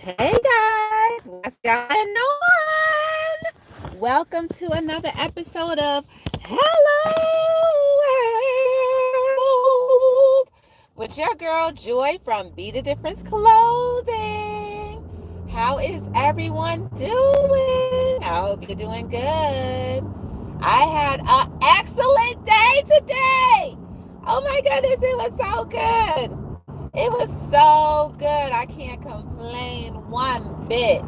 Hey guys, what's going on? Welcome to another episode of Hello World with your girl Joy from Be the Difference Clothing. How is everyone doing? I hope you're doing good. I had an excellent day today. Oh my goodness, it was so good. It was so good. I can't complain one bit.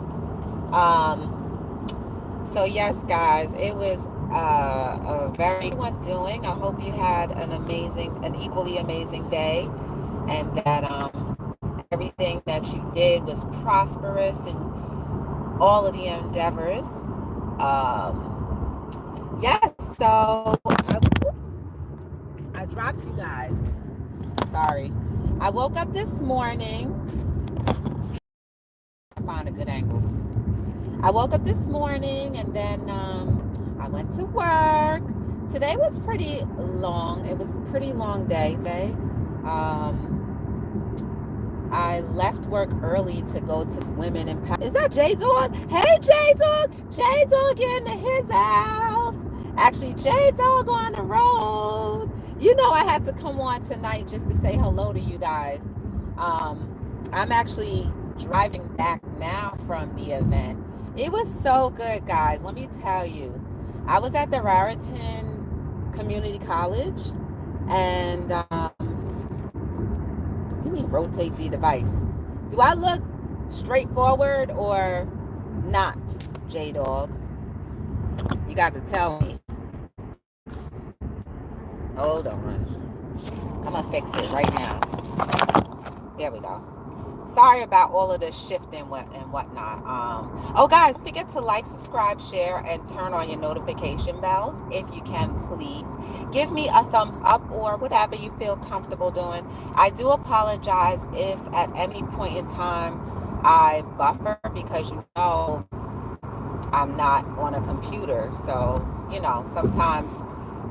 So yes, guys, it was a very one doing. I hope you had an equally amazing day, and that everything that you did was prosperous in all of the endeavors. Yes. So, I dropped you guys. Sorry. I woke up this morning. I found a good angle. I woke up this morning and then I went to work. Today was pretty long. It was a pretty long day today. I left work early to go to Women in Power. Is that J Dog? Hey J Dog! J Dog into his house. Actually, J Dog on the road. You know I had to come on tonight just to say hello to you guys. I'm actually driving back now from the event. It was so good, guys. Let me tell you. I was at the Raritan Community College, and let me rotate the device. Do I look straightforward or not, J-Dog? You got to tell me. Hold on. I'm going to fix it right now. There we go. Sorry about all of the shifting and whatnot. Oh, guys, don't forget to like, subscribe, share, and turn on your notification bells. If you can, please give me a thumbs up or whatever you feel comfortable doing. I do apologize if at any point in time I buffer, because you know I'm not on a computer. So, sometimes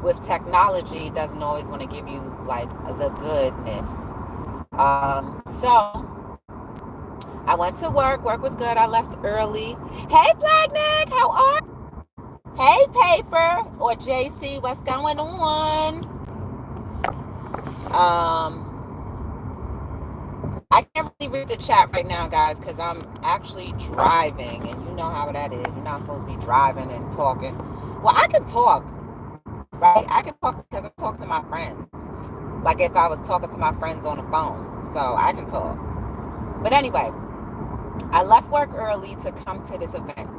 with technology, it doesn't always want to give you like the goodness. So I went to work. Work was good. I left early. Hey, Flagnick, how are you? Hey, Paper or JC, what's going on? I can't really read the chat right now, guys, because I'm actually driving, and you know how that is. You're not supposed to be driving and talking. Well, I can talk, right? I can talk because I talk to my friends. Like if I was talking to my friends on the phone. So I can talk. But anyway, I left work early to come to this event.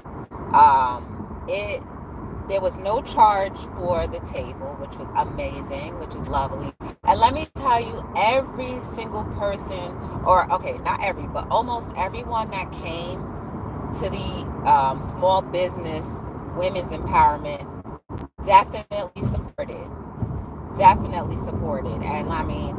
There was no charge for the table, which was amazing, which is lovely. And let me tell you, every single person, or okay, not every, but almost everyone that came to the small business women's empowerment definitely supported. And I mean,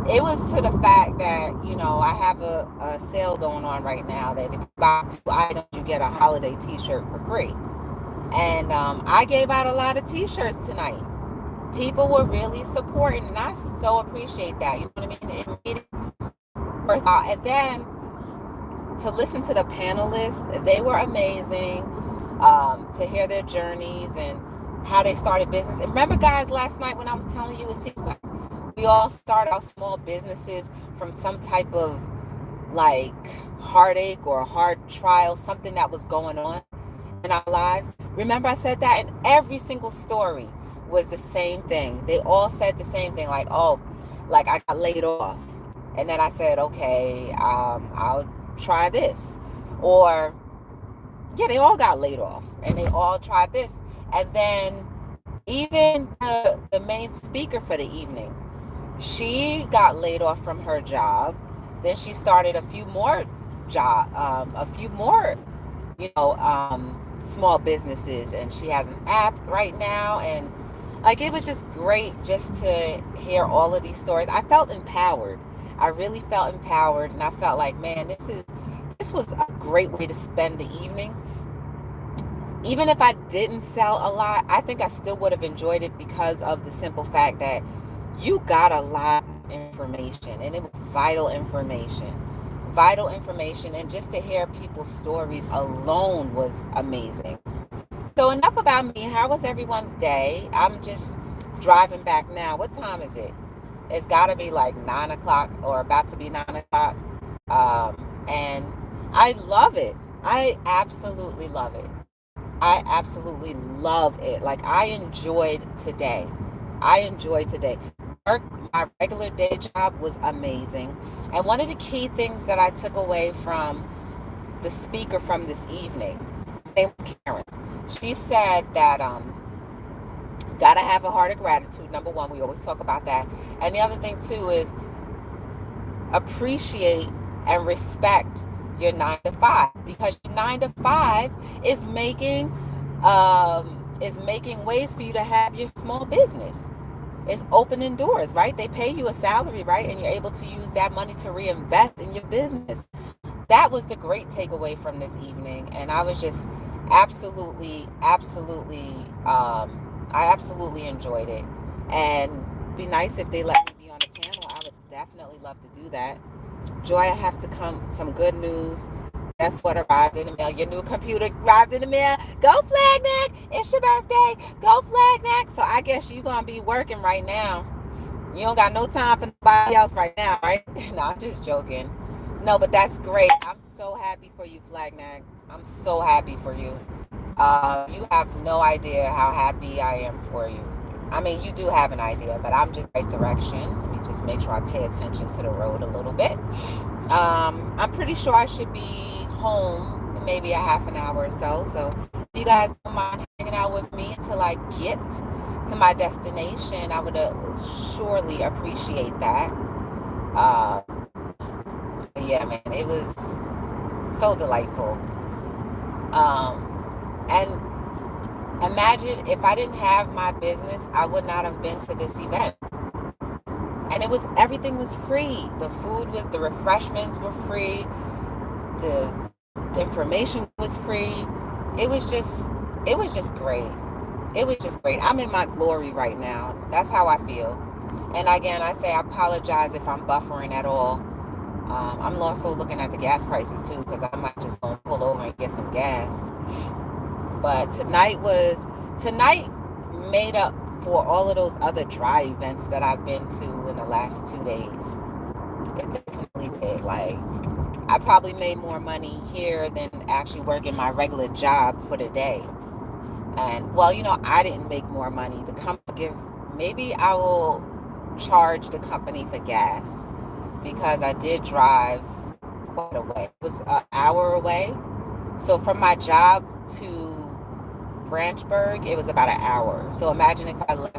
it was to the fact that, I have a sale going on right now that if you buy 2 items, you get a holiday t-shirt for free. And I gave out a lot of t-shirts tonight. People were really supporting, and I so appreciate that. You know what I mean? It made it worthwhile. And then to listen to the panelists, they were amazing, to hear their journeys and how they started business. And remember, guys, last night when I was telling you, it seems like we all start our small businesses from some type of like heartache or hard trial, something that was going on in our lives. Remember I said that, and every single story was the same thing. They all said the same thing, like, oh, like I got laid off. And then I said, okay, I'll try this. Or, yeah, they all got laid off and they all tried this. And then even the main speaker for the evening, she got laid off from her job. Then she started a few more small businesses, and she has an app right now. And like, it was just great just to hear all of these stories. I felt empowered. I really felt empowered, and I felt like, man, this was a great way to spend the evening. Even if I didn't sell a lot, I think I still would have enjoyed it because of the simple fact that you got a lot of information, and it was vital information. vital information, and just to hear people's stories alone was amazing. So enough about me. How was everyone's day? I'm just driving back now. What time is it? It's got to be like 9 o'clock or about to be 9 o'clock. And I love it. I absolutely love it. I absolutely love it. Like, I enjoyed today. Work, my regular day job was amazing. And one of the key things that I took away from the speaker from this evening, her name was Karen. She said that gotta have a heart of gratitude. Number one, we always talk about that. And the other thing too is appreciate and respect your 9 to 5, because your 9 to 5 is making ways for you to have your small business. It's opening doors, right? They pay you a salary, right? And you're able to use that money to reinvest in your business. That was the great takeaway from this evening. And I was just I absolutely enjoyed it. And be nice if they let me be on the panel. I would definitely love to do that. Joy, I have to come. Some good news. Guess what arrived in the mail? Your new computer arrived in the mail. Go Flagneck! It's your birthday. Go Flagneck! So I guess you're gonna be working right now. You don't got no time for nobody else right now, right? No, I'm just joking. No, but that's great. I'm so happy for you, Flagneck. I'm so happy for you. You have no idea how happy I am for you. I mean, you do have an idea, but I'm just right direction. Let me just make sure I pay attention to the road a little bit. I'm pretty sure I should be home in maybe a half an hour or so. So if you guys don't mind hanging out with me until I get to my destination, I would surely appreciate that. Yeah, man, it was so delightful. And imagine if I didn't have my business, I would not have been to this event. And everything was free. The refreshments were free. The information was free. It was just great. It was just great. I'm in my glory right now. That's how I feel. And again, I say I apologize if I'm buffering at all. I'm also looking at the gas prices too, because I might just go and pull over and get some gas. But tonight made up for all of those other dry events that I've been to in the last 2 days. It definitely did. Like, I probably made more money here than actually working my regular job for the day. And well, I didn't make more money. The company maybe I will charge the company for gas, because I did drive quite a way. It was an hour away. So from my job to Branchburg, it was about an hour. So imagine if I left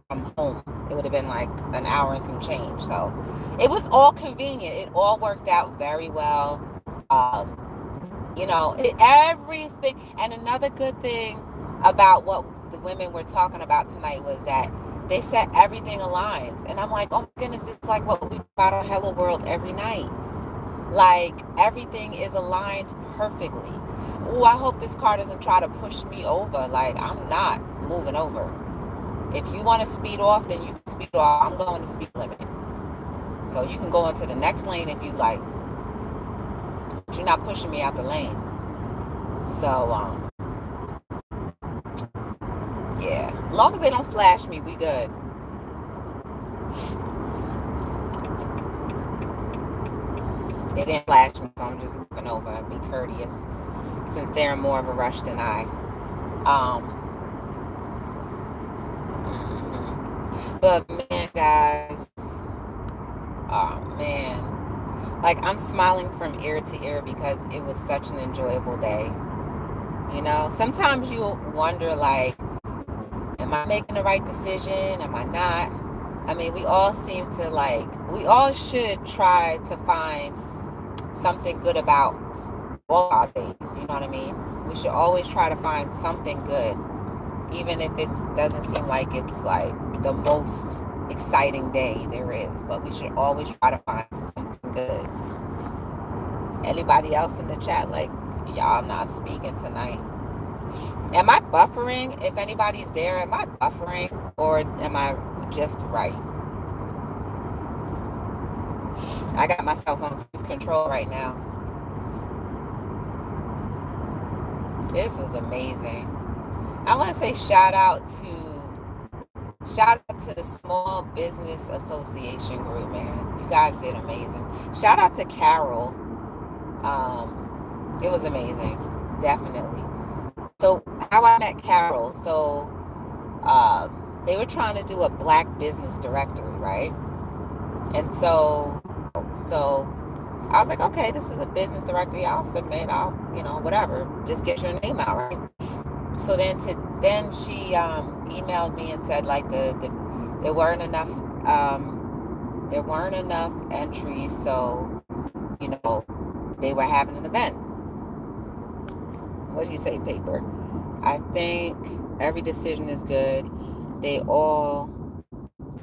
from home, it would have been like an hour and some change. So it was all convenient. It all worked out very well. Everything. And another good thing about what the women were talking about tonight was that they said everything aligns. And I'm like, oh my goodness, it's like what we talk about on Hello World every night. Like, everything is aligned perfectly. Oh, I hope this car doesn't try to push me over. Like, I'm not moving over. If you want to speed off, then you can speed off. I'm going to speed limit. So you can go into the next lane if you like. But you're not pushing me out the lane. So, yeah. As long as they don't flash me, we good. They didn't flash me, so I'm just moving over and be courteous, since they're in more of a rush than I. But man, guys, oh man, like, I'm smiling from ear to ear because it was such an enjoyable day. Sometimes you wonder, like, am I making the right decision? Am I not? I mean, we all should try to find something good about all our days. You know what I mean? We should always try to find something good, even if it doesn't seem like it's like the most exciting day there is. But we should always try to find something good. Anybody else in the chat, like, y'all not speaking tonight? Am I buffering? If anybody's there, am I buffering, or am I just right? I got myself on cruise control right now. This was amazing. I want to say shout out to the Small Business Association group, man. You guys did amazing. Shout out to Carol. It was amazing, definitely. So how I met Carol. So they were trying to do a Black business directory, right? And so I was like, okay, this is a business directory. I'll submit. I'll, whatever. Just get your name out, right? So then she emailed me and said like there weren't enough entries, so they were having an event. What do you say, paper? I think every decision is good. They all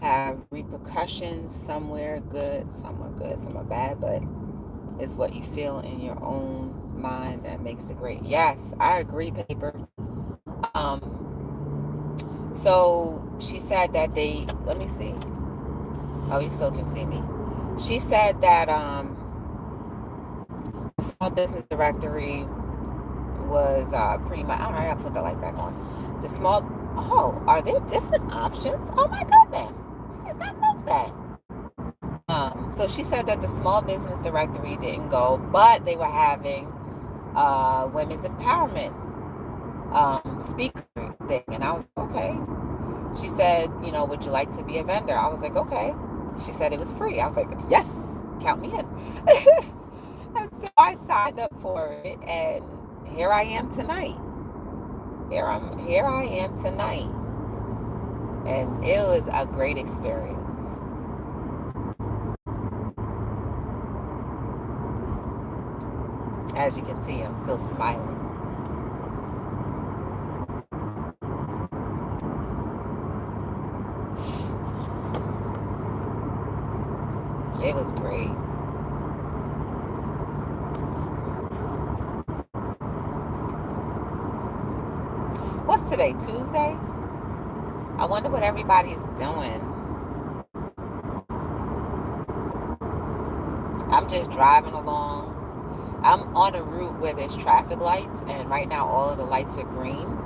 have repercussions. Somewhere good, somewhere bad, but it's what you feel in your own mind that makes it great. Yes, I agree, paper. So she said that let me see. Oh, you still can see me. She said that the small business directory was pretty much, all right, I'll put the light back on. Are there different options? Oh my goodness. I did not know that. So she said that the small business directory didn't go, but they were having women's empowerment speaker thing. And I was okay. She said, would you like to be a vendor? I was like, okay. She said it was free. I was like, yes, count me in. And so I signed up for it, and here I am tonight. Here I am tonight. And it was a great experience. As you can see, I'm still smiling. It was great. What's today, Tuesday? I wonder what everybody's doing. I'm just driving along. I'm on a route where there's traffic lights, and right now all of the lights are green.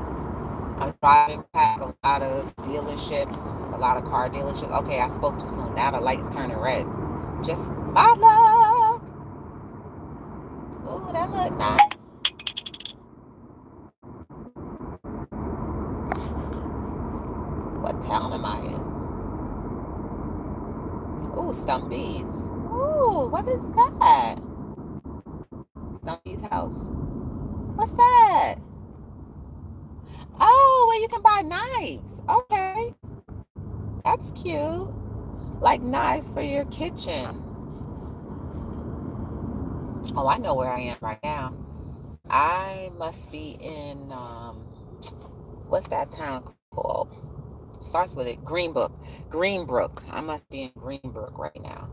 I'm driving past a lot of dealerships, a lot of car dealerships. Okay, I spoke too soon. Now the light's turning red. Just my luck. Ooh, that looked nice. What town am I in? Ooh, Stumpy's. Ooh, what is that? Stumpy's house. What's that? Oh, where you can buy knives. Okay. That's cute. Like knives for your kitchen. Oh, I know where I am right now. I must be in, what's that town called? Starts with it. Greenbrook. I must be in Greenbrook right now.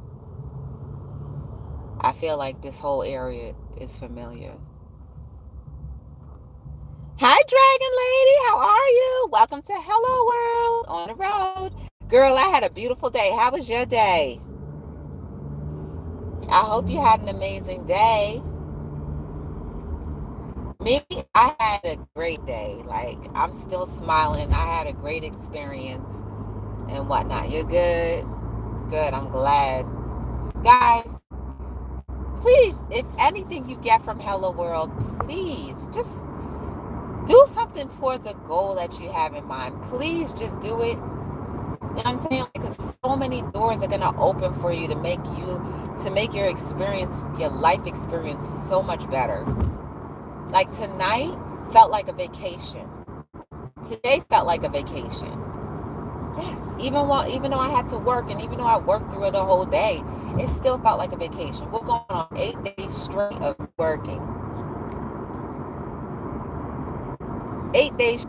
I feel like this whole area is familiar. Hi, Dragon Lady. How are you? Welcome to Hello World on the road. Girl, I had a beautiful day. How was your day? I hope you had an amazing day. Me, I had a great day. Like, I'm still smiling. I had a great experience and whatnot. You're good? Good. I'm glad. Guys, please, if anything you get from Hello World, please just do something towards a goal that you have in mind. Please just do it. You know what I'm saying? Because so many doors are going to open for you to make your experience, your life experience so much better. Like tonight felt like a vacation. Today felt like a vacation. Yes, even though I had to work, and even though I worked through it the whole day, it still felt like a vacation. We're going on 8 days straight of working. 8 days.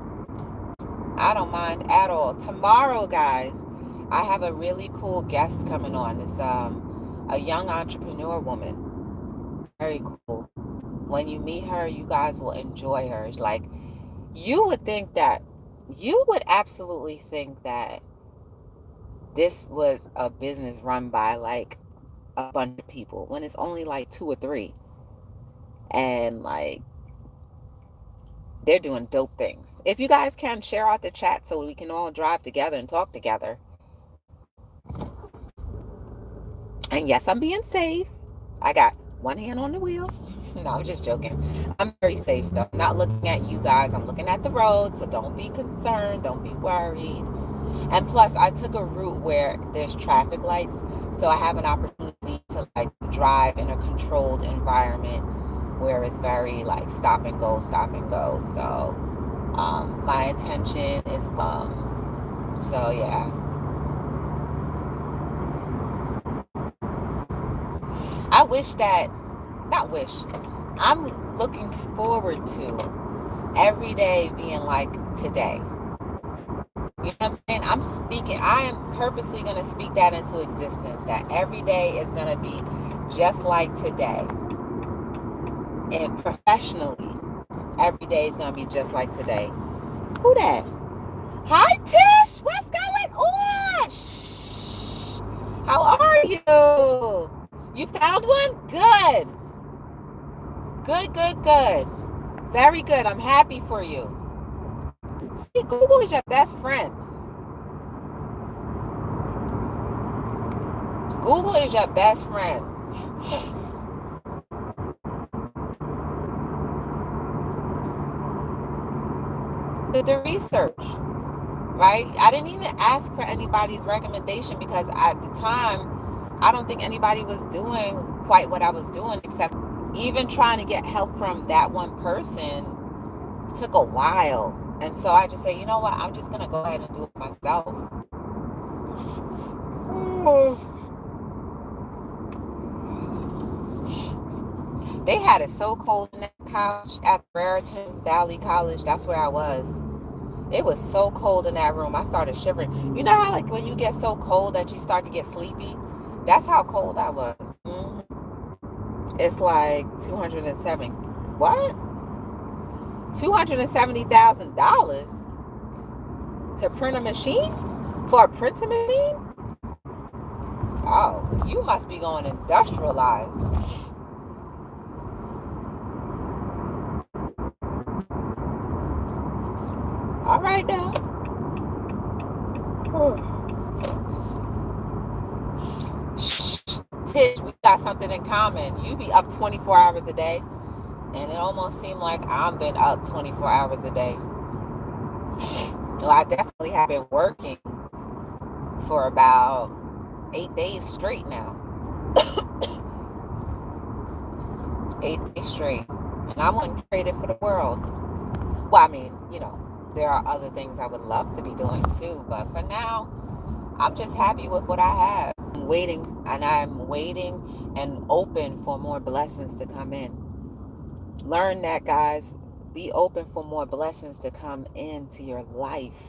I don't mind at all. Tomorrow, guys, I have a really cool guest coming on. It's a young entrepreneur woman. Very cool. When you meet her, you guys will enjoy her. Like, you would absolutely think that this was a business run by like a bunch of people when it's only like two or three. And like they're doing dope things. If you guys can share out the chat so we can all drive together and talk together. And yes, I'm being safe. I got one hand on the wheel. No, I'm just joking. I'm very safe though. I'm not looking at you guys. I'm looking at the road. So don't be concerned. Don't be worried. And plus, I took a route where there's traffic lights. So I have an opportunity to like drive in a controlled environment where it's very like stop and go, stop and go. So my attention is so yeah. I wish that, not wish, I'm looking forward to every day being like today. You know what I'm saying? I am purposely going to speak that into existence, that every day is going to be just like today. And professionally, every day is going to be just like today. Who that? Hi, Tish! What's going on? Shh. How are you? You found one? Good. Good, good, good. Very good. I'm happy for you. See, Google is your best friend. Google is your best friend. The research, right? I didn't even ask for anybody's recommendation because at the time, I don't think anybody was doing quite what I was doing, except even trying to get help from that one person took a while. And so I just say, you know what? I'm just going to go ahead and do it myself. They had it so cold in that college at Raritan Valley College. That's where I was. It was so cold in that room. I started shivering. You know how like when you get so cold that you start to get sleepy? That's how cold I was. It's like 207. What? $270,000 to print a machine? For a printer machine? Oh, you must be going industrialized. All right now. Tish, we got something in common. You be up 24 hours a day, and it almost seemed like I've been up 24 hours a day. Well, I definitely have been working for about 8 days straight now. 8 days straight. And I wouldn't trade it for the world. Well, I mean, you know, there are other things I would love to be doing too. But for now, I'm just happy with what I have. I'm waiting and open for more blessings to come in. Learn that, guys. Be open for more blessings to come into your life.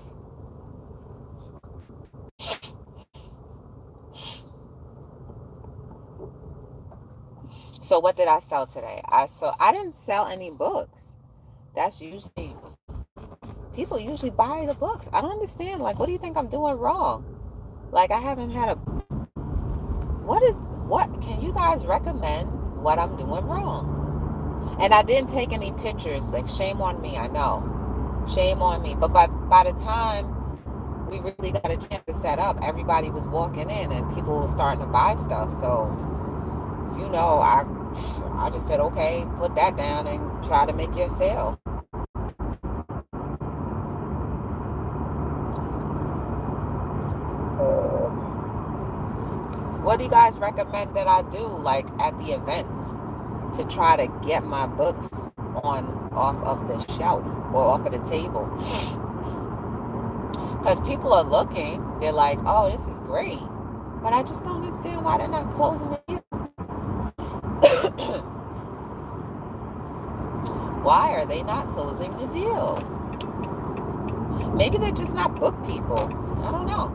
So what did I sell today? I didn't sell any books. That's usually, people usually buy the books. I don't understand. Like, what do you think I'm doing wrong? Like, I haven't had what can you guys recommend what I'm doing wrong? And I didn't take any pictures. Like, shame on me. I know. Shame on me. But by the time we really got a chance to set up, everybody was walking in and people were starting to buy stuff. So, you know, I just said, okay, put that down and try to make your sale. What do you guys recommend that I do, like at the events, to try to get my books off of the shelf or off of the table? Because people are looking, they're like, oh, this is great. But I just don't understand why they're not closing the deal. Why are they not closing the deal? Maybe they're just not book people. I don't know.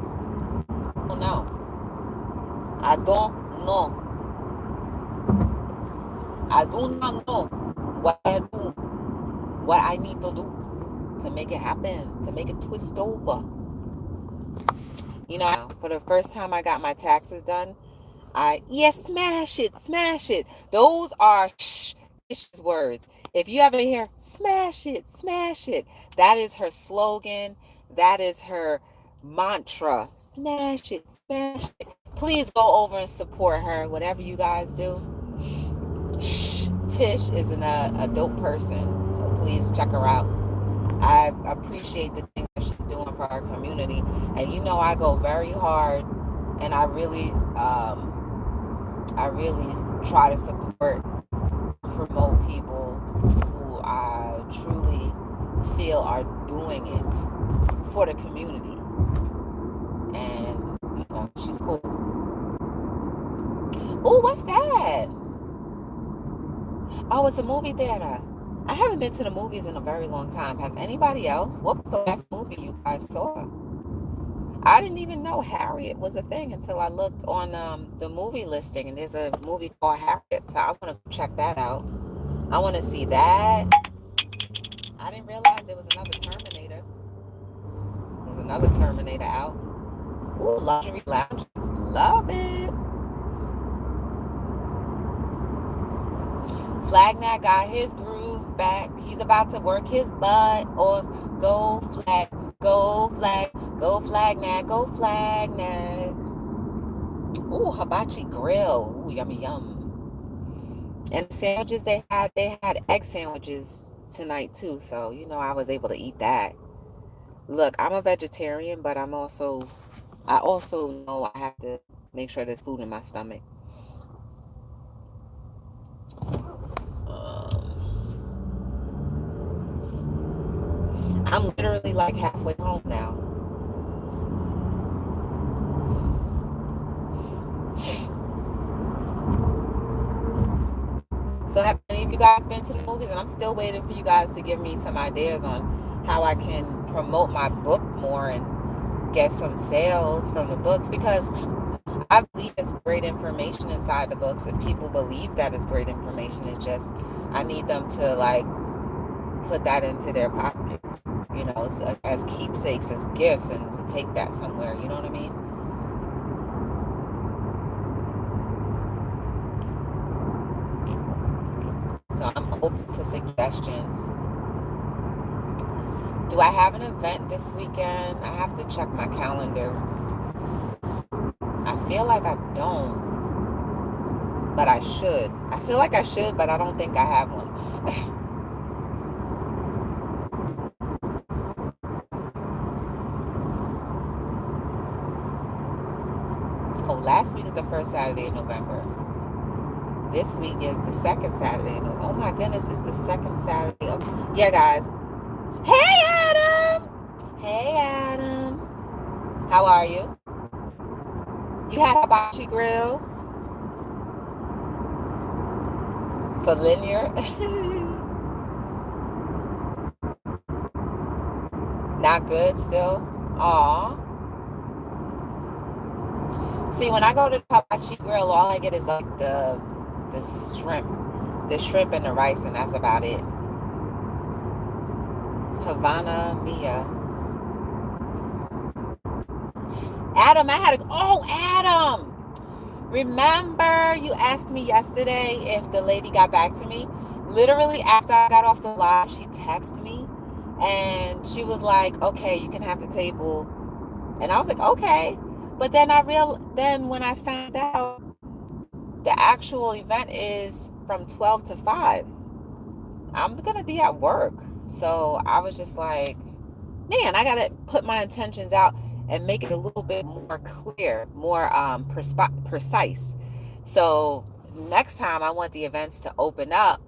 I don't know. I do not know what I need to do to make it happen, to make it twist over. You know, for the first time I got my taxes done, Yes, smash it, smash it. Those are vicious words. If you ever hear smash it, that is her slogan. That is her mantra. Smash it, smash it. Please go over and support her, whatever you guys do. Tish is a dope person, so please check her out. I appreciate the things that she's doing for our community, and you know I go very hard, and I really try to support, promote people who I truly feel are doing it for the community, and you know she's cool. Oh, what's that? Oh, it's a movie theater. I haven't been to the movies in a very long time. Has anybody else? What was the last movie you guys saw? I didn't even know Harriet was a thing until I looked on the movie listing, and there's a movie called Harriet, so I want to check that out. I want to see that. I didn't realize there was another Terminator. There's another Terminator out. Ooh, luxury lounges. Love it. Flagnack got his groove back. He's about to work his butt off. Go flag, go flag, go Flagnack, go Flagnack. Ooh, hibachi grill. Ooh, yummy yum. And the sandwiches they had egg sandwiches tonight too. So, you know, I was able to eat that. Look, I'm a vegetarian, but I also know I have to make sure there's food in my stomach. I'm literally like halfway home now. So have any of you guys been to the movies? And I'm still waiting for you guys to give me some ideas on how I can promote my book more and get some sales from the books, because I believe it's great information inside the books, and people believe that it's great information. It's just I need them to like put that into their pockets, you know, as keepsakes, as gifts, and to take that somewhere. You know what I mean? So I'm open to suggestions. Do I have an event this weekend? I have to check my calendar. I feel like I don't, but I should. I feel like I should, but I don't think I have one. Oh, last week is the first Saturday in November. This week is the second Saturday. Oh my goodness, it's the second Saturday. Yeah, guys. Hey, Adam. Hey, Adam. How are you? You had a hibachi grill for linear? Not good still? Aw. See, when I go to the hibachi grill, all I get is like the shrimp and the rice, and that's about it. Havana Mia. Adam, Adam! Remember you asked me yesterday if the lady got back to me? Literally after I got off the live, she texted me and she was like, okay, you can have the table. And I was like, okay. But then when I found out the actual event is from 12 to 5, I'm going to be at work. So I was just like, man, I got to put my intentions out and make it a little bit more clear, more precise. So next time I want the events to open up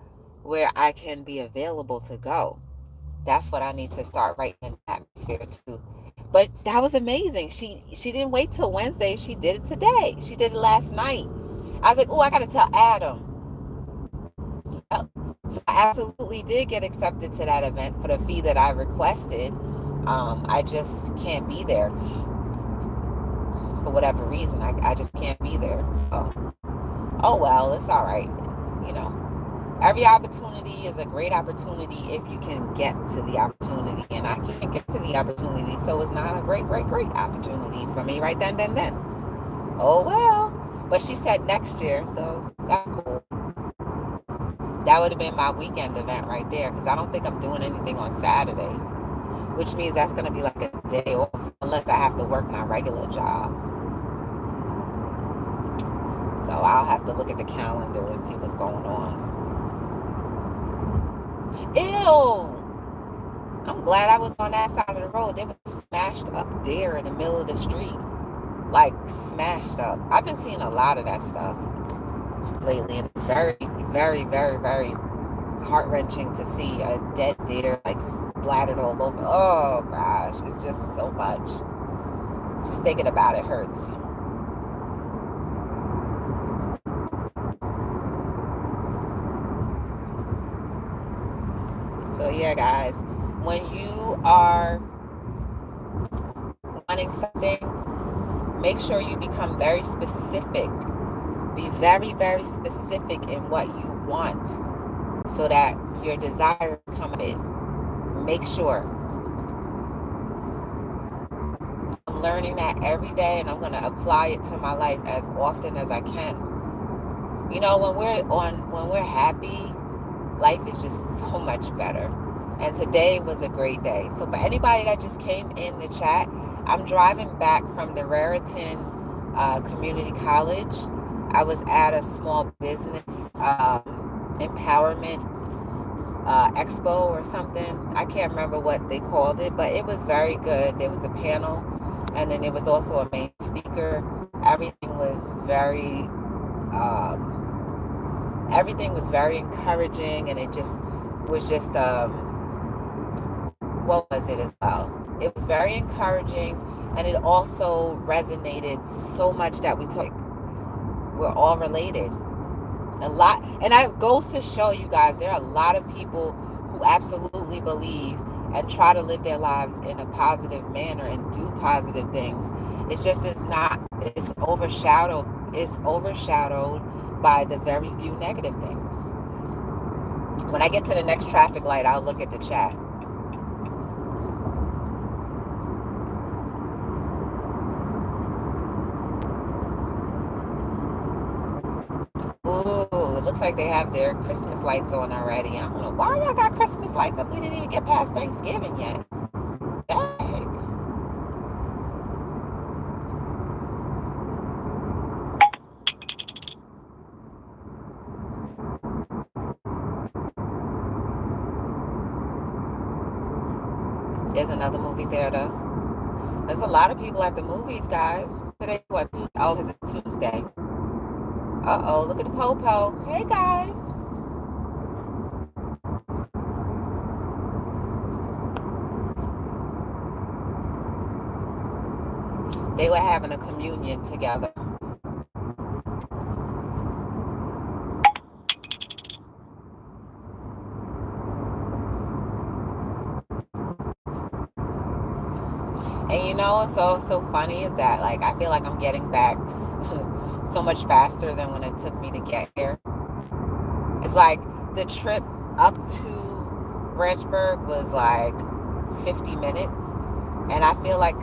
where I can be available to go. That's what I need to start writing in the atmosphere too. But that was amazing. She didn't wait till Wednesday. She did it today. She did it last night. I was like, oh, I got to tell Adam. So I absolutely did get accepted to that event for the fee that I requested. I just can't be there for whatever reason. I just can't be there. So, oh well, it's all right. You know, every opportunity is a great opportunity if you can get to the opportunity. And I can't get to the opportunity, so it's not a great opportunity for me right then. Oh well. But she said next year, so that's cool. That would have been my weekend event right there, because I don't think I'm doing anything on Saturday, which means that's going to be like a day off, unless I have to work my regular job. So I'll have to look at the calendar and see what's going on. Ew! I'm glad I was on that side of the road. There was a smashed up deer in the middle of the street. Like, smashed up. I've been seeing a lot of that stuff lately, and it's very, very, very, very heart-wrenching to see a dead deer like splattered all over. Oh gosh, it's just so much. Just thinking about it hurts. So yeah, guys, when you are wanting something, make sure you become very specific. Be very, very specific in what you want, so that your desire come of it. Make sure. I'm learning that every day, and I'm going to apply it to my life as often as I can. You know, when we're happy, life is just so much better. And today was a great day. So for anybody that just came in the chat, I'm driving back from the Raritan Community College. I was at a small business empowerment expo or something. I can't remember what they called it, but it was very good. There was a panel, and then there was also a main speaker. Everything was very encouraging, and it just was just what was it as well? It was very encouraging, and it also resonated so much that we're all related. A lot, and that goes to show you guys, there are a lot of people who absolutely believe and try to live their lives in a positive manner and do positive things. It's just it's overshadowed by the very few negative things. When I get to the next traffic light, I'll look at the chat. Ooh, it looks like they have their Christmas lights on already. I don't know why y'all got Christmas lights up. We didn't even get past Thanksgiving yet. Dang. There's another movie theater. There's a lot of people at the movies, guys. Today, what? Oh, it's Tuesday. Uh-oh, look at the po-po. Hey, guys. They were having a communion together. And you know what's so funny is that, like, I feel like I'm getting back so much faster than when it took me to get here. It's like the trip up to Branchburg was like 50 minutes, and I feel like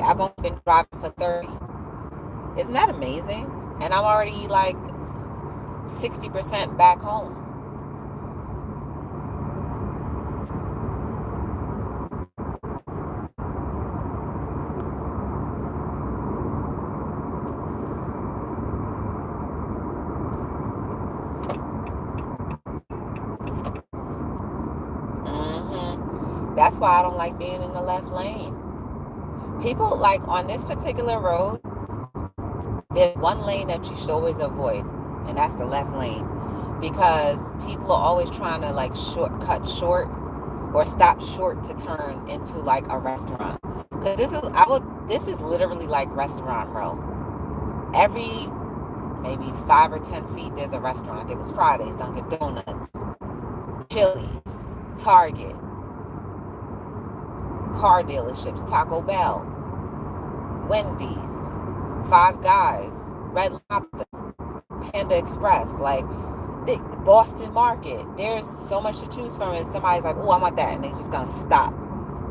I've only been driving for 30. Isn't that amazing? And I'm already like 60% back home. That's why I don't like being in the left lane. People, like, on this particular road, there's one lane that you should always avoid, and that's the left lane, because people are always trying to like cut short or stop short to turn into like a restaurant. Because this is literally like restaurant row. Every maybe 5 or 10 feet there's a restaurant. There was Fridays, Dunkin' Donuts, Chili's, Target, car dealerships, Taco Bell, Wendy's, Five Guys, Red Lobster, Panda Express, like the Boston Market. There's so much to choose from, and somebody's like, oh, I want that, and they're just gonna stop.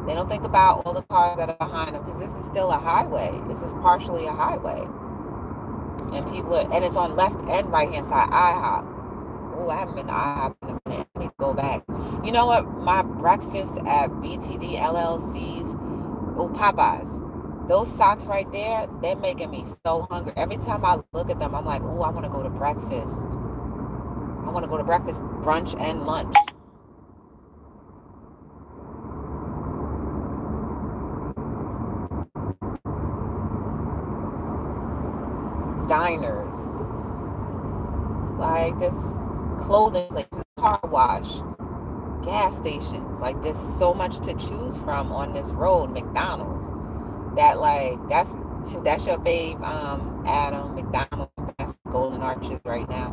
They don't think about all the cars that are behind them, because this is still a highway. This is partially a highway. And people are, and it's on left and right hand side. IHOP. Oh, I haven't been to IHOP in a minute. I need to go back. You know what? My breakfast at BTD LLC's, oh, Popeyes. Those socks right there, they're making me so hungry. Every time I look at them, I'm like, oh, I want to go to breakfast. I want to go to breakfast, brunch, and lunch. Diners, like this clothing places, car wash, gas stations. Like there's so much to choose from on this road. McDonald's, that like that's your fave, Adam. McDonald's, that's Golden Arches right now.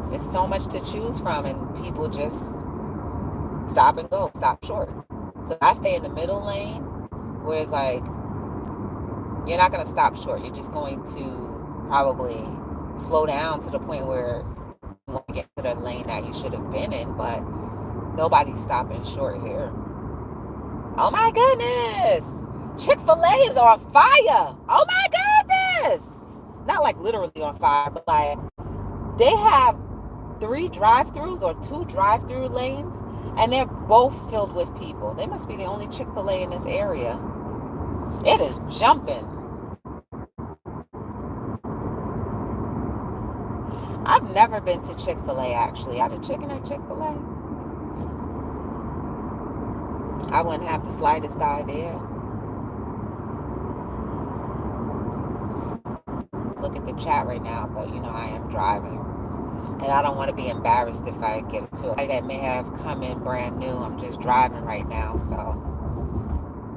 There's so much to choose from, and people just stop and go, stop short. So I stay in the middle lane, where it's like you're not going to stop short. You're just going to probably slow down to the point where you want to get to the lane that you should have been in, but nobody's stopping short here. Oh my goodness! Chick-fil-A is on fire! Oh my goodness! Not like literally on fire, but like they have 3 drive-throughs or 2 drive-through lanes, and they're both filled with people. They must be the only Chick-fil-A in this area. It is jumping. I've never been to Chick-fil-A, actually. I did chicken at Chick-fil-A. I wouldn't have the slightest idea. Look at the chat right now, but you know I am driving. And I don't want to be embarrassed if I get into it. That may have come in brand new. I'm just driving right now, so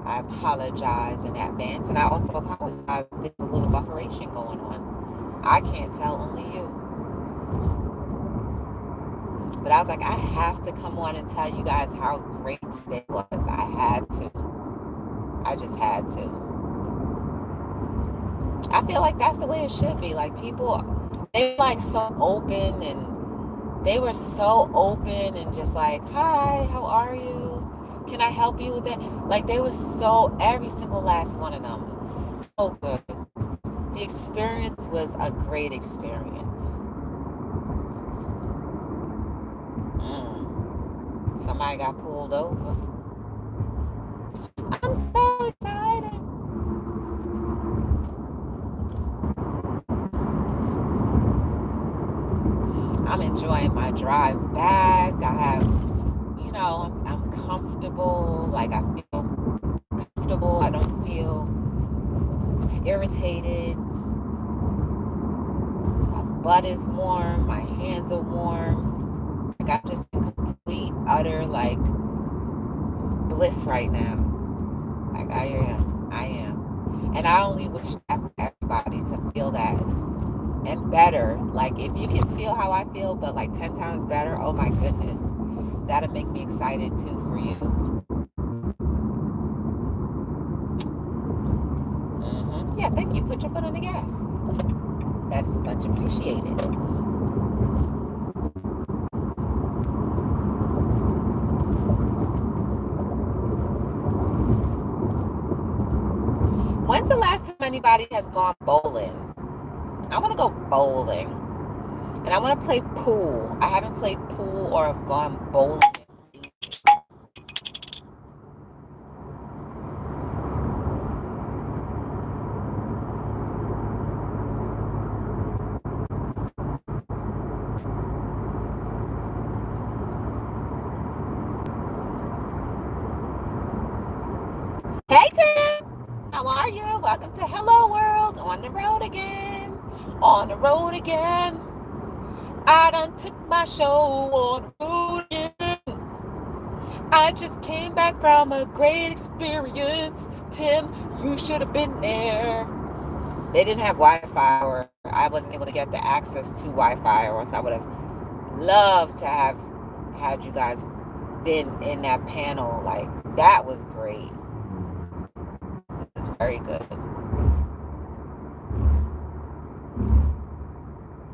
I apologize in advance. And I also apologize if there's a little bufferation going on. I can't tell, only you. But I was like, I have to come on and tell you guys how great today was. I had to. I just had to. I feel like that's the way it should be. Like people, they were like so open, and they were so open and just like, hi, how are you? Can I help you with that? Like they were so, every single last one of them. It was so good. The experience was a great experience. Somebody got pulled over. I'm so excited. I'm enjoying my drive back. I have, you know, I'm comfortable. Like I feel comfortable. I don't feel irritated. My butt is warm. My hands are warm. Like I'm just in complete, utter, like, bliss right now. Like I am. And I only wish that for everybody to feel that. And better. Like if you can feel how I feel, but like 10 times better, oh my goodness. That'll make me excited too for you. Yeah, thank you. Put your foot on the gas. That's much appreciated. When's the last time anybody has gone bowling? I want to go bowling. And I want to play pool. I haven't played pool or have gone bowling. Hey Tim, how are you? Welcome to Hello World. On the road again. On the road again. I done took my show on the road again. I just came back from a great experience. Tim, you should have been there. They didn't have Wi-Fi, or I wasn't able to get the access to Wi-Fi, or else I would have loved to have had you guys been in that panel. Like, that was great. It was very good.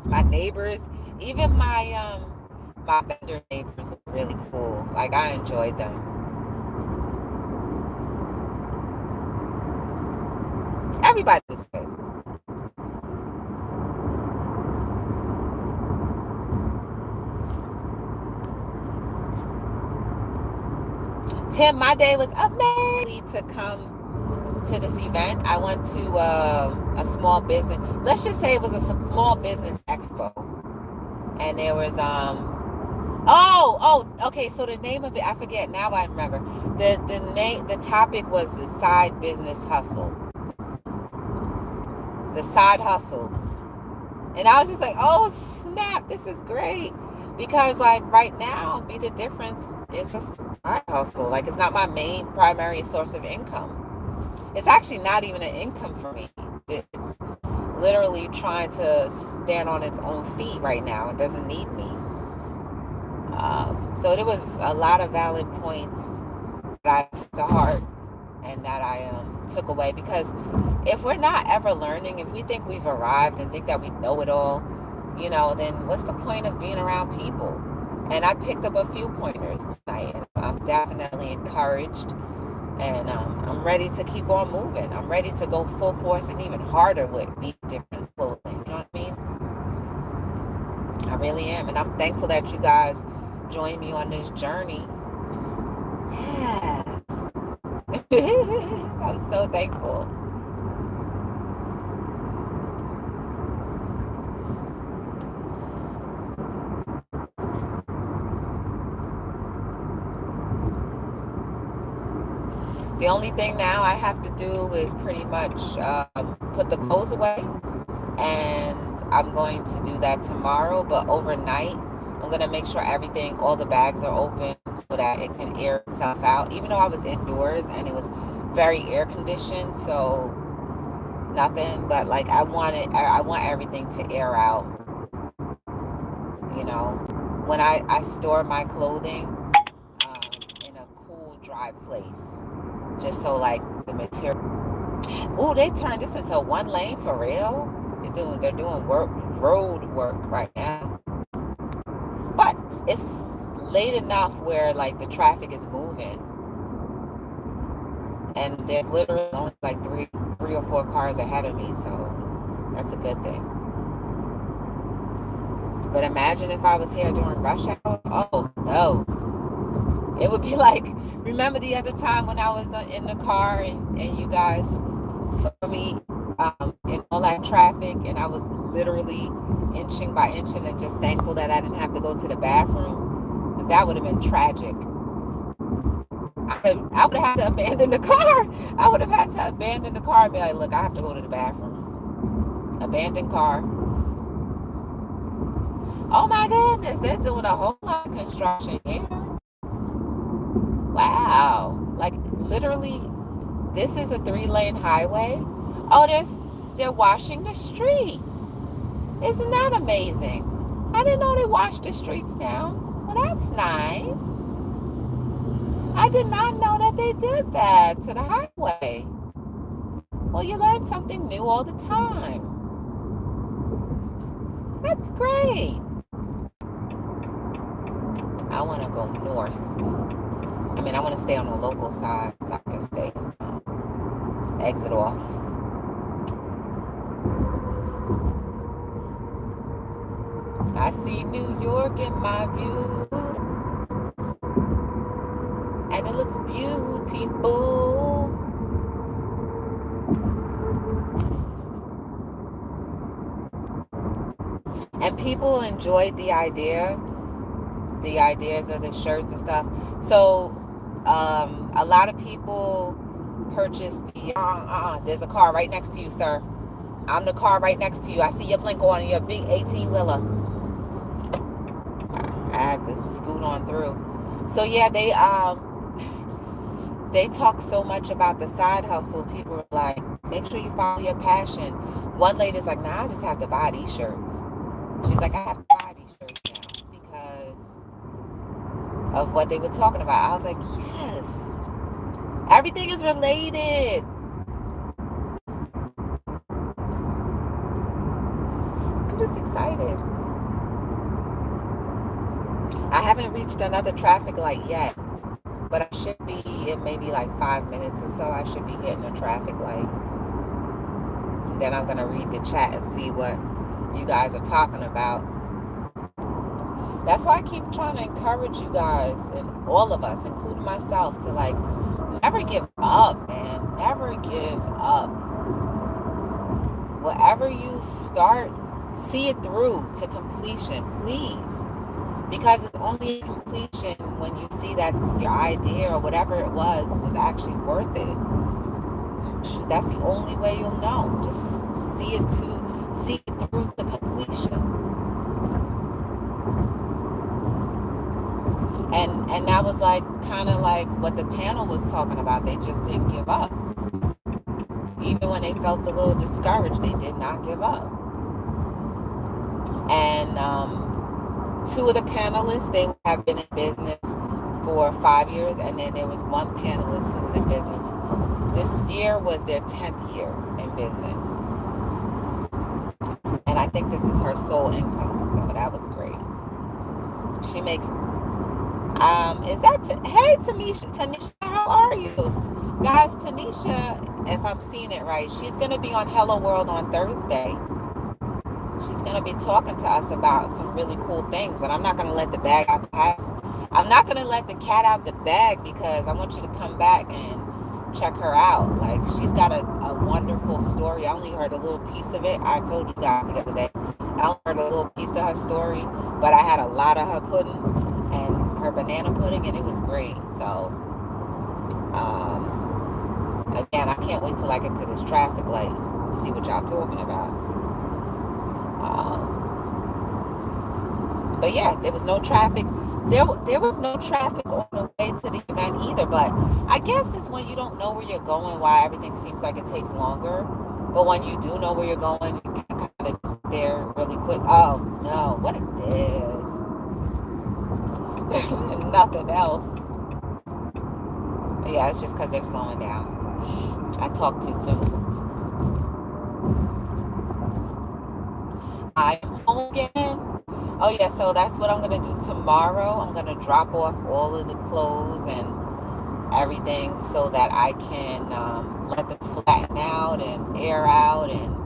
My neighbors, even my vendor neighbors were really cool. Like, I enjoyed them. Everybody was good. Tim, my day was amazing to come to this event. I went to a small business. Let's just say it was a small business expo, and there was okay. So the name of it, I forget now. I remember the name. The topic was the side business hustle. The side hustle. And I was just like, oh snap, this is great. Because like right now, Be the Difference is a side hustle. Like it's not my main primary source of income. It's actually not even an income for me. It's literally trying to stand on its own feet right now. It doesn't need me. So there was a lot of valid points that I took to heart and that I took away, because if we're not ever learning, if we think we've arrived and think that we know it all, then what's the point of being around people? And I picked up a few pointers tonight, and I'm definitely encouraged, and I'm ready to keep on moving. I'm ready to go full force and even harder with Be Different Clothing. You know what I mean? I really am, and I'm thankful that you guys join me on this journey. Yes. I'm so thankful. The only thing now I have to do is pretty much put the clothes away, and I'm going to do that tomorrow. But overnight, I'm going to make sure all the bags are open so that it can air itself out. Even though I was indoors and it was very air conditioned, so nothing. But like I want everything to air out. When I store my clothing in a cool, dry place, just so like the material. Ooh, they turned this into one lane for real. They're doing road work right now, but it's late enough where like the traffic is moving, and there's literally only like three or four cars ahead of me, so that's a good thing. But imagine if I was here during rush hour. Oh no. It would be like, remember the other time when I was in the car and you guys saw me in all that traffic, and I was literally inching by inching and just thankful that I didn't have to go to the bathroom, because that would have been tragic. I would have had to abandon the car. I would have had to abandon the car and be like, look, I have to go to the bathroom. Abandoned car. Oh my goodness, they're doing a whole lot of construction here. Wow. Like literally, this is a 3-lane highway. Oh, they're washing the streets. Isn't that amazing? I didn't know they washed the streets down. Well, that's nice. I did not know that they did that to the highway. Well, you learn something new all the time. That's great. I want to go north. I want to stay on the local side so I can stay exit off. I see New York in my view, and it looks beautiful. And people enjoyed the ideas of the shirts and stuff. So a lot of people purchased there's a car right next to you, sir. I'm the car right next to you. I see your blinker on your big 18-wheeler. I had to scoot on through. So yeah, they talk so much about the side hustle. People are like, make sure you follow your passion. One lady's like, nah, I just have to buy these shirts. She's like, I have to buy these shirts now because of what they were talking about. I was like, yes, everything is related. I'm just excited. I haven't reached another traffic light yet, but I should be in maybe like 5 minutes or so. I should be hitting a traffic light. And then I'm going to read the chat and see what you guys are talking about. That's why I keep trying to encourage you guys and all of us, including myself, to like never give up, man. Never give up. Whatever you start, see it through to completion, please. Because it's only completion when you see that your idea or whatever it was actually worth it. That's the only way you'll know. Just see it through to completion. And that was like kind of like what the panel was talking about. They just didn't give up. Even when they felt a little discouraged, they did not give up. And two of the panelists, they have been in business for 5 years, and then there was one panelist who was in business. This year was their 10th year in business. And I think this is her sole income, so that was great. She makes hey Tanisha, how are you? Guys, Tanisha, if I'm seeing it right, she's gonna be on Hello World on Thursday. She's gonna be talking to us about some really cool things, but I'm not gonna let the bag out the house. I'm not gonna let the cat out the bag, because I want you to come back and check her out. Like, she's got a wonderful story. I only heard a little piece of it. I told you guys the other day, I only heard a little piece of her story, but I had a lot of her pudding and her banana pudding, and it was great. So again, I can't wait till I get to this traffic light to see what y'all talking about. But yeah, there was no traffic. There was no traffic on the way to the event either. But I guess it's when you don't know where you're going, why everything seems like it takes longer. But when you do know where you're going, you can kind of just get there really quick. Oh no, what is this? Nothing else. But yeah, it's just because they're slowing down. I talk too soon. I am home again. Oh yeah, so that's what I'm gonna do tomorrow. I'm gonna drop off all of the clothes and everything so that I can let them flatten out and air out and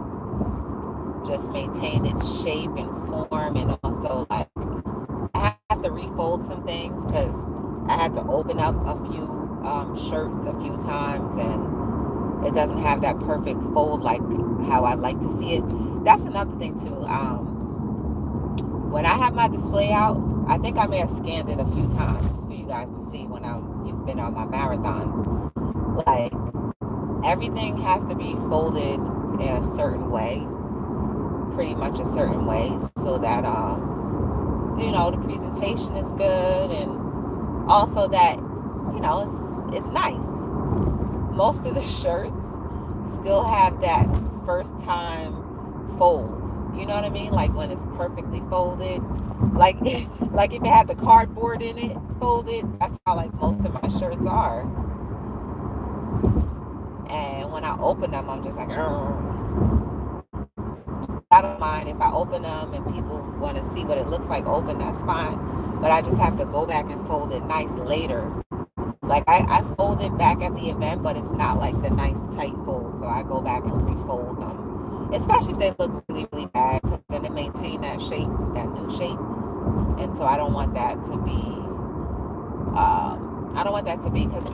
just maintain its shape and form. And also, like, I have to refold some things because I had to open up a few shirts a few times, and it doesn't have that perfect fold like how I like to see it. That's another thing too. When I have my display out, I think I may have scanned it a few times for you guys to see when you've been on my marathons. Like, everything has to be folded in a certain way, pretty much a certain way, so that the presentation is good, and also that it's nice. Most of the shirts still have that first time fold. You know what I mean? Like when it's perfectly folded. Like if it had the cardboard in it folded, that's how like most of my shirts are. And when I open them, I'm just like, I don't mind if I open them and people want to see what it looks like open, that's fine. But I just have to go back and fold it nice later. Like I fold it back at the event, but it's not like the nice tight fold. So I go back and refold them. Especially if they look really, really bad, because then they maintain that shape, that new shape. And so I don't want that to be, because,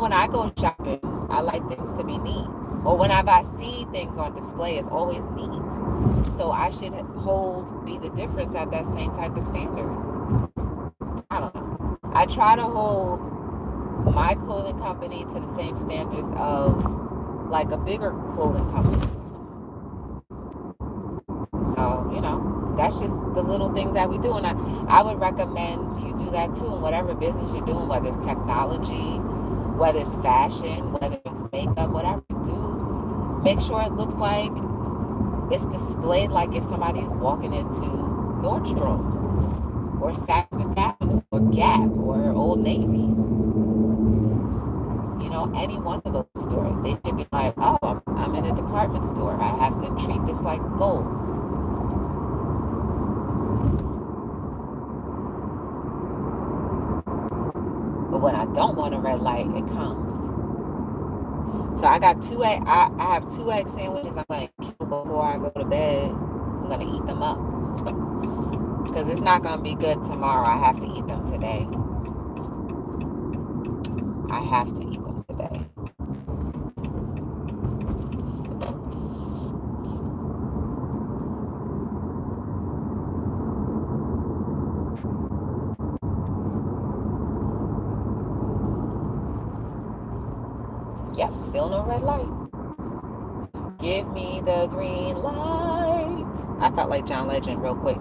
when I go shopping, I like things to be neat. Or whenever I see things on display, it's always neat. So I should be the difference at that same type of standard. I don't know. I try to hold my clothing company to the same standards of like a bigger clothing company. So, that's just the little things that we do. And I would recommend you do that too in whatever business you're doing, whether it's technology, whether it's fashion, whether it's makeup, whatever you do. Make sure it looks like it's displayed like if somebody's walking into Nordstrom's or Saks Fifth Avenue or Gap or Old Navy. Any one of those stores. They should be like, oh, I'm in a department store. I have to treat this like gold. But when I don't want a red light, it comes. So I got I have 2 egg sandwiches I'm going to kill before I go to bed. I'm going to eat them up. because it's not going to be good tomorrow. I have to eat them today. I have to eat them today. Yep, still no red light. Give me the green light. I felt like John Legend real quick.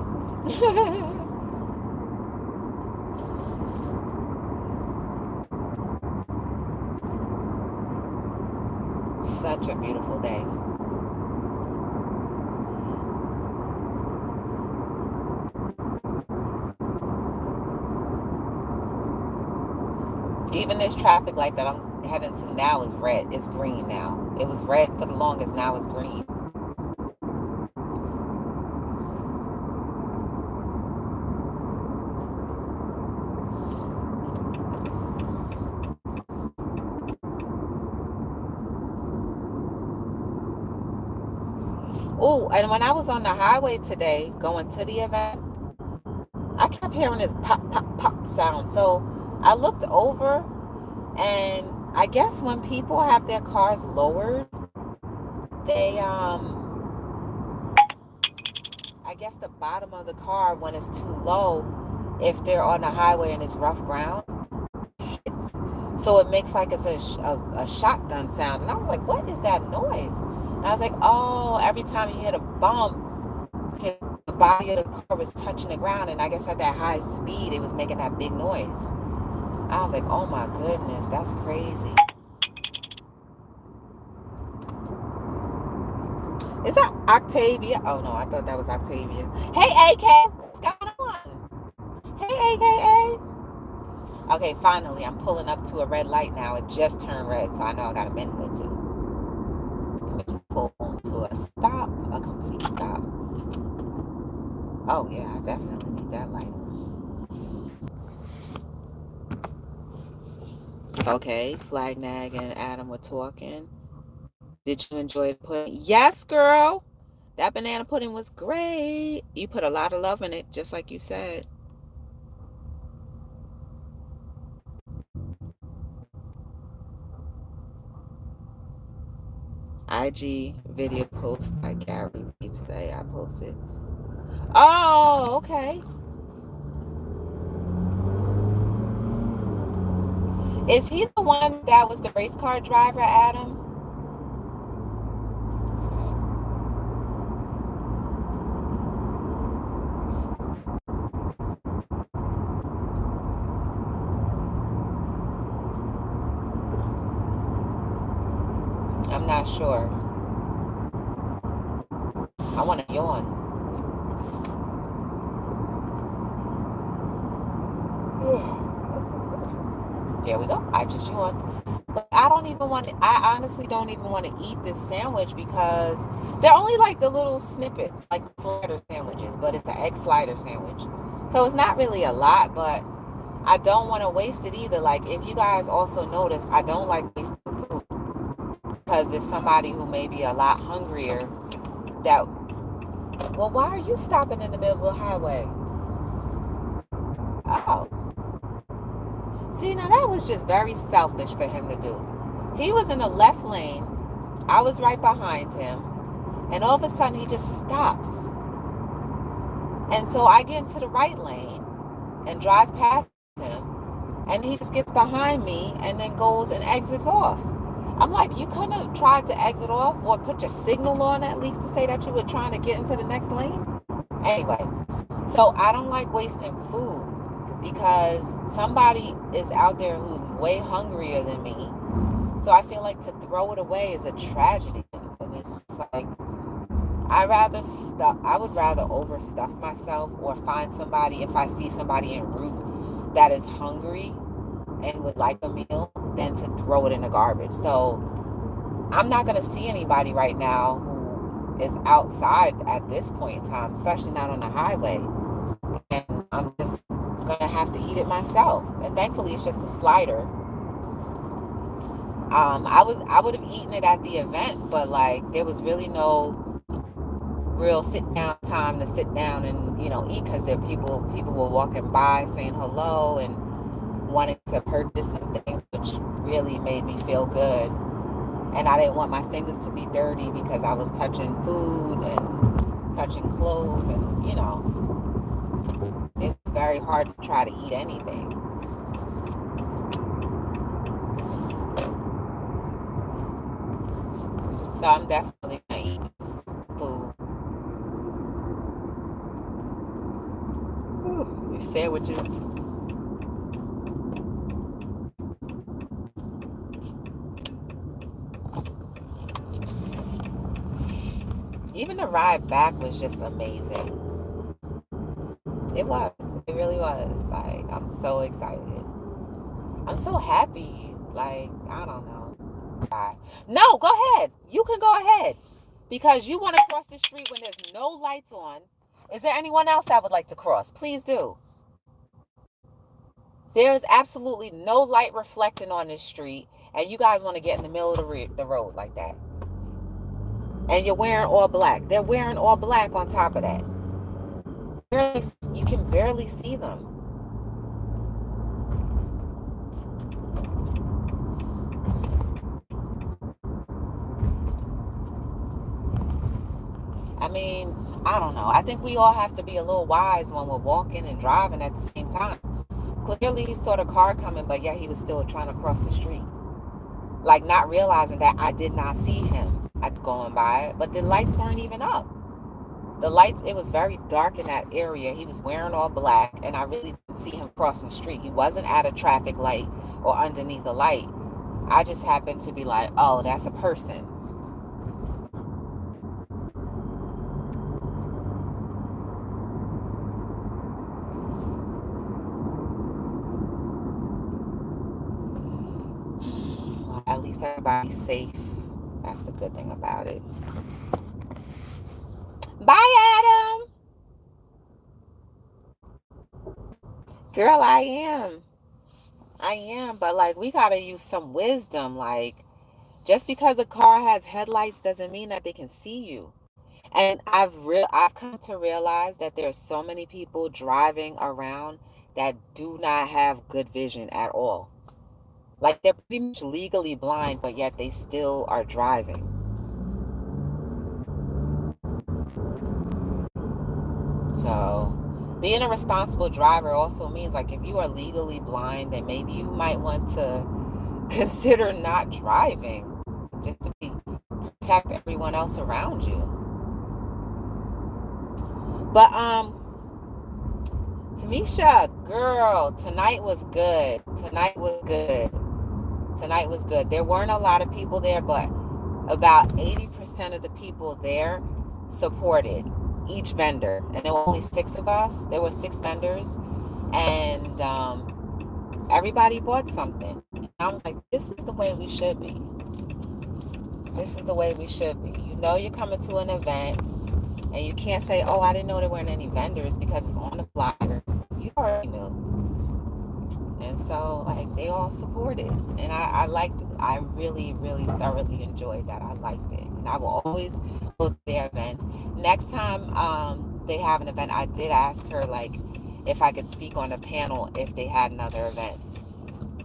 Such a beautiful day. Even this traffic light that I'm heading to now is red. It's green now. It was red for the longest. Now it's green. Oh, and when I was on the highway today going to the event, I kept hearing this pop, pop, pop sound. So I looked over, and I guess when people have their cars lowered, they, I guess the bottom of the car, when it's too low, if they're on the highway and it's rough ground, so it makes like it's a shotgun sound. And I was like, what is that noise? And I was like, oh, every time you hit a bump, the body of the car was touching the ground, and I guess at that high speed, it was making that big noise. I was like, oh my goodness, that's crazy. Is that Octavia? Oh no, I thought that was Octavia. Hey, AK, what's going on? Hey, AKA. Okay, finally, I'm pulling up to a red light now. It just turned red, so I know I got a minute or two. Let me just pull to a stop, a complete stop. Oh yeah, I definitely need that light. Okay, Flagnag and Adam were talking. Did you enjoy the pudding? Yes, girl. That banana pudding was great. You put a lot of love in it, just like you said. IG video post by Gary B today. I posted. Oh, okay. Is he the one that was the race car driver, Adam? I'm not sure. I want to yawn. There we go. I just yawned. But I honestly don't even want to eat this sandwich because they're only like the little snippets, like slider sandwiches, but it's an egg slider sandwich. So it's not really a lot, but I don't want to waste it either. Like, if you guys also notice, I don't like wasting food because there's somebody who may be a lot hungrier that, well, why are you stopping in the middle of the highway? Oh. See, now that was just very selfish for him to do. He was in the left lane. I was right behind him. And all of a sudden, he just stops. And so I get into the right lane and drive past him. And he just gets behind me and then goes and exits off. I'm like, you couldn't have tried to exit off or put your signal on at least to say that you were trying to get into the next lane? Anyway, so I don't like wasting food because somebody is out there who's way hungrier than me. So I feel like to throw it away is a tragedy. And it's just like, I would rather overstuff myself or find somebody, if I see somebody en route that is hungry and would like a meal, than to throw it in the garbage. So I'm not going to see anybody right now who is outside at this point in time, especially not on the highway. And I'm just going to have to eat it myself. And thankfully, it's just a slider. I would have eaten it at the event, but like there was really no real sit down time to sit down and eat, because there people were walking by saying hello and wanting to purchase some things, which really made me feel good. And I didn't want my fingers to be dirty because I was touching food and touching clothes, and it's very hard to try to eat anything. So I'm definitely gonna eat this food. These sandwiches. Even the ride back was just amazing. It was. It really was. Like, I'm so excited. I'm so happy. Like, I don't know. No, go ahead. You can go ahead. Because you want to cross the street when there's no lights on. Is there anyone else that would like to cross? Please do. There's absolutely no light reflecting on this street, and you guys want to get in the middle of the road like that. And you're wearing all black. They're wearing all black on top of that. You can barely see them. I mean, I don't know. I think we all have to be a little wise when we're walking and driving at the same time. Clearly he saw the car coming, but yet he was still trying to cross the street. Like, not realizing that I did not see him. I was going by, but the lights weren't even up. The lights, it was very dark in that area. He was wearing all black, and I really didn't see him crossing the street. He wasn't at a traffic light or underneath a light. I just happened to be like, oh, that's a person. Well, at least everybody's safe. That's the good thing about it. Bye, Adam. Girl, I am, but like, we gotta use some wisdom. Like, just because a car has headlights doesn't mean that they can see you. And I've come to realize that there are so many people driving around that do not have good vision at all. Like, they're pretty much legally blind, but yet they still are driving. So, being a responsible driver also means, like, if you are legally blind, then maybe you might want to consider not driving, just to protect everyone else around you. But Tamisha, girl, tonight was good. Tonight was good. There weren't a lot of people there, but about 80% of the people there supported each vendor. And there were only 6 of us. There were 6 vendors. And everybody bought something. And I was like, this is the way we should be. This is the way we should be. You're coming to an event, and you can't say, oh, I didn't know there weren't any vendors, because it's on the flyer. You already knew. And so, like, they all supported. And I liked it. I really, really thoroughly enjoyed that. I liked it. And I will always go to their events. Next time they have an event, I did ask her, like, if I could speak on a panel if they had another event.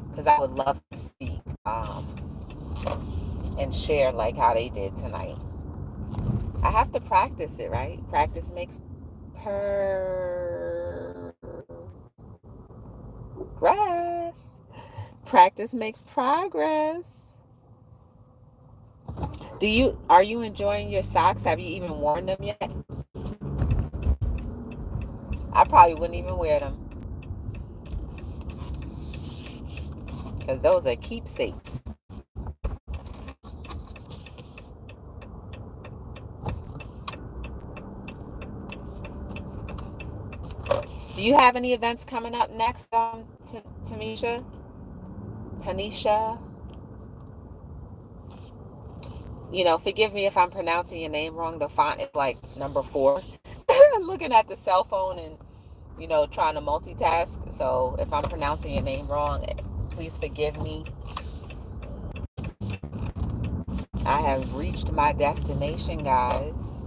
Because I would love to speak and share, like, how they did tonight. I have to practice it, right? Practice makes progress. Practice makes progress. Are you enjoying your socks? Have you even worn them yet? I probably wouldn't even wear them, because those are keepsakes. Do you have any events coming up next, Tanisha? Forgive me if I'm pronouncing your name wrong. The font is like number 4. I'm looking at the cell phone and, trying to multitask. So if I'm pronouncing your name wrong, please forgive me. I have reached my destination, guys.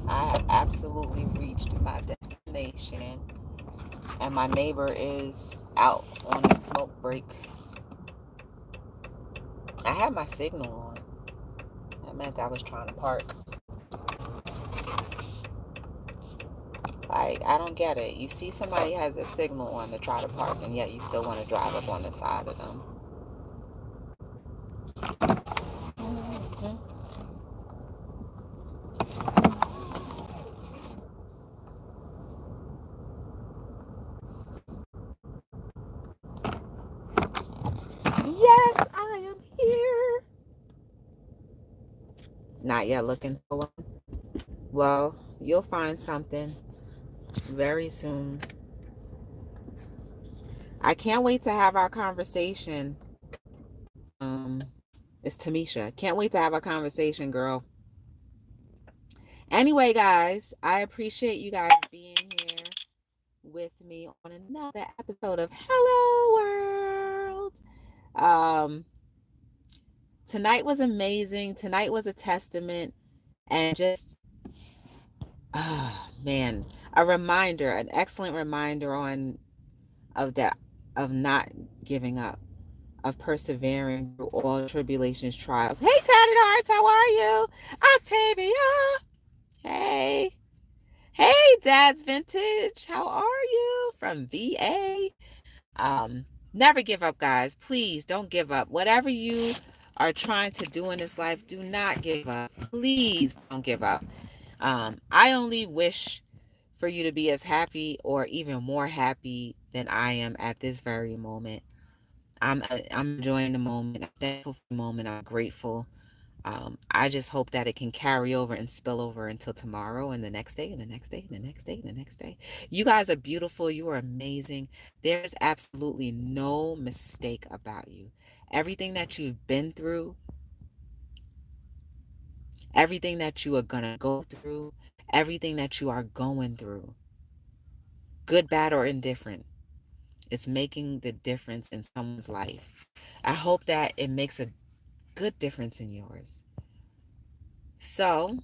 I have absolutely reached my destination, and my neighbor is out on a smoke break. I had my signal on. That meant I was trying to park. Like, I don't get it. You see somebody has a signal on to try to park, and yet you still want to drive up on the side of them. Mhm. Yes, I am here. Not yet looking for one. Well, you'll find something very soon. I can't wait to have our conversation. Um, it's Tamisha. Can't wait to have our conversation, girl. Anyway, guys, I appreciate you guys being here with me on another episode of Hello World. Um, Tonight was amazing. Tonight was a testament, and just, man, a reminder, an excellent reminder on of that, of not giving up, of persevering through all tribulations, trials. Hey, Tatted Hearts, how are you? Octavia, hey. Hey, Dad's Vintage, how are you? From VA. Um, Never give up, guys. Please don't give up. Whatever you are trying to do in this life, do not give up. Please don't give up. I only wish for you to be as happy or even more happy than I am at this very moment. I'm enjoying the moment. I'm thankful for the moment. I'm grateful. I just hope that it can carry over and spill over until tomorrow and the next day and the next day and the next day and the next day. You guys are beautiful. You are amazing. There's absolutely no mistake about you. Everything that you've been through, everything that you are going to go through, everything that you are going through, good, bad, or indifferent, it's making the difference in someone's life. I hope that it makes a good difference in yours. So,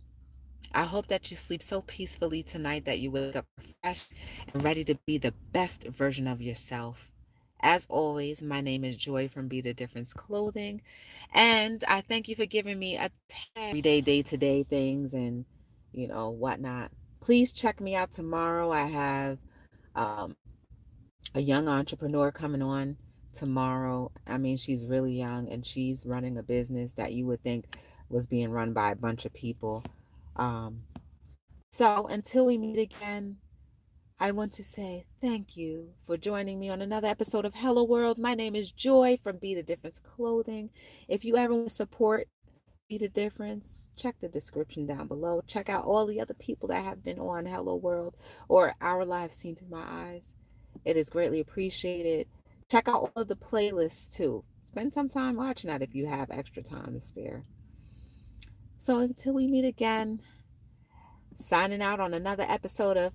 I hope that you sleep so peacefully tonight that you wake up refreshed and ready to be the best version of yourself. As always, my name is Joy from Be the Difference Clothing, and I thank you for giving me a everyday, day-to-day things and whatnot. Please check me out tomorrow. I have um, a young entrepreneur coming on tomorrow. I mean, she's really young and she's running a business that you would think was being run by a bunch of people. Um, so until we meet again, I want to say thank you for joining me on another episode of Hello World. My name is Joy from Be the Difference Clothing. If you ever want to support Be the Difference, check the description down below. Check out all the other people that have been on Hello World or Our Lives Seen Through My Eyes. It is greatly appreciated. Check out all of the playlists too. Spend some time watching that if you have extra time to spare. So until we meet again, signing out on another episode of